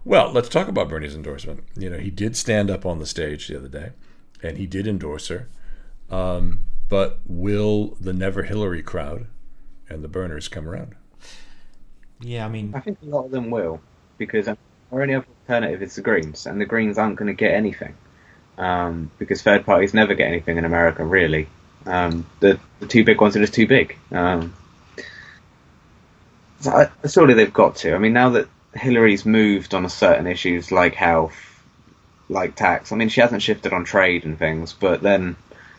Well, let's talk about Bernie's endorsement. He did stand up on the stage the other day, and he did endorse her. But will the Never Hillary crowd and the burners come around? Yeah, I mean, I think a lot of them will, because our only other alternative is the Greens, and the Greens aren't going to get anything, because third parties never get anything in America, really. The two big ones are just too big. Surely they've got to. I mean, now that Hillary's moved on certain issues like health, like tax. I mean, she hasn't shifted on trade and things, but then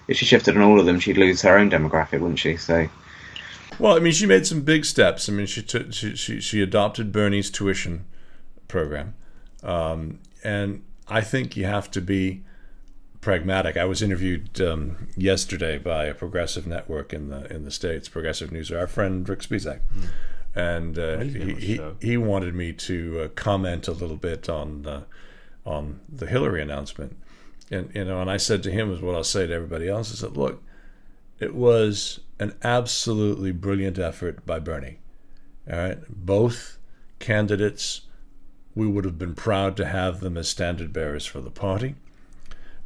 if she shifted on all of them, she'd lose her own demographic, wouldn't she? So, well, I mean, she made some big steps. I mean, she adopted Bernie's tuition program, and I think you have to be pragmatic. I was interviewed yesterday by a progressive network in the States, Progressive News, our friend Rick Spizak. And he wanted me to comment a little bit on the Hillary announcement, and I said to him is what I'll say to everybody else. I said, look, it was an absolutely brilliant effort by Bernie. All right, both candidates, we would have been proud to have them as standard bearers for the party.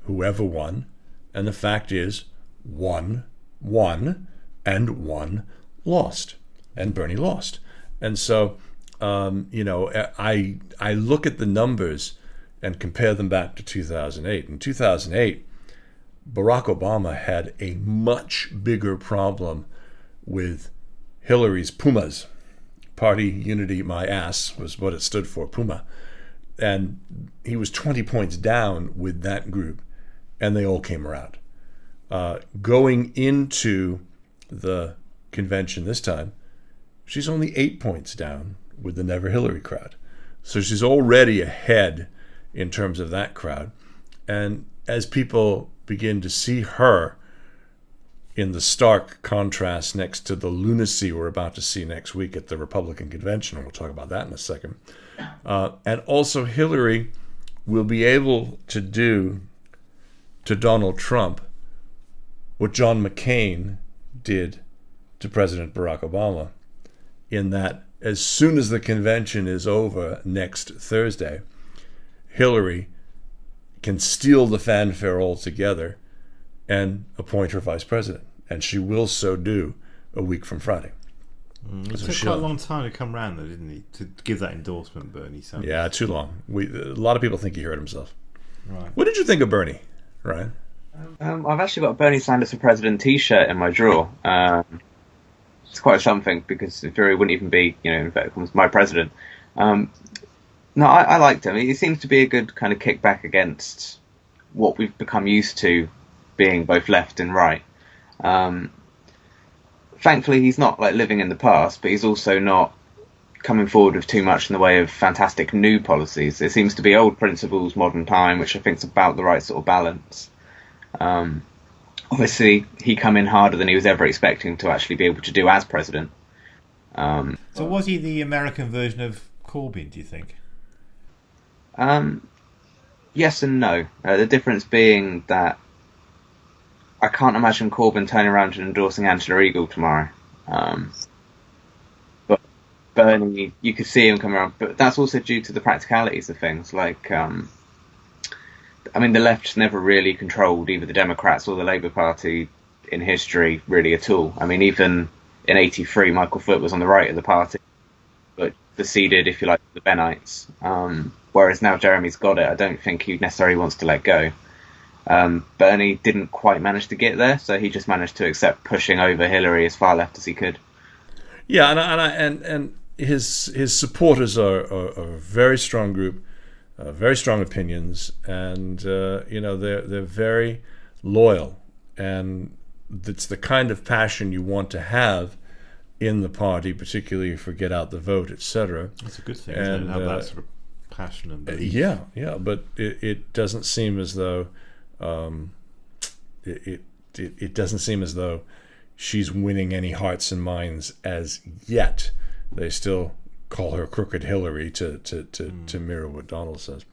Whoever won, and the fact is, one won and one lost. And Bernie lost. And so, I look at the numbers and compare them back to 2008. In 2008, Barack Obama had a much bigger problem with Hillary's Pumas. Party Unity My Ass was what it stood for, Puma. And he was 20 points down with that group, and they all came around. Going into the convention this time, she's only 8 points down with the Never Hillary crowd. So she's already ahead in terms of that crowd. And as people begin to see her in the stark contrast next to the lunacy we're about to see next week at the Republican convention, and we'll talk about that in a second. And also Hillary will be able to do to Donald Trump what John McCain did to President Barack Obama, in that as soon as the convention is over next Thursday, Hillary can steal the fanfare altogether and appoint her vice president. And she will so do a week from Friday. It took quite a long time to come round, though, didn't he, to give that endorsement, Bernie Sanders? Yeah, too long. A lot of people think he hurt himself. Right. What did you think of Bernie, Ryan? I've actually got a Bernie Sanders for President T-shirt in my drawer. It's quite something, because Fury wouldn't even be, in fact, my president. No, I liked him. He seems to be a good kind of kickback against what we've become used to being both left and right. Thankfully, he's not like living in the past, but he's also not coming forward with too much in the way of fantastic new policies. It seems to be old principles, modern time, which I think is about the right sort of balance. Obviously, he come in harder than he was ever expecting to actually be able to do as president. So was he the American version of Corbyn, do you think? Yes and no. The difference being that I can't imagine Corbyn turning around and endorsing Angela Eagle tomorrow. But Bernie, you could see him come around. But that's also due to the practicalities of things. Like, I mean, the left's never really controlled either the Democrats or the Labour Party in history, really, at all. I mean, even in '83, Michael Foot was on the right of the party, but seceded, if you like, the Bennites. Whereas now Jeremy's got it, I don't think he necessarily wants to let go. Bernie didn't quite manage to get there, so he just managed to accept pushing over Hillary as far left as he could. Yeah, and his supporters are a very strong group, very strong opinions, and they're very loyal, and it's the kind of passion you want to have in the party, particularly for get out the vote, etc. That's a good thing, isn't it? Have that sort of passion and belief. Yeah, but it doesn't seem as though it doesn't seem as though she's winning any hearts and minds as yet. They still call her Crooked Hillary to mirror what Donald says.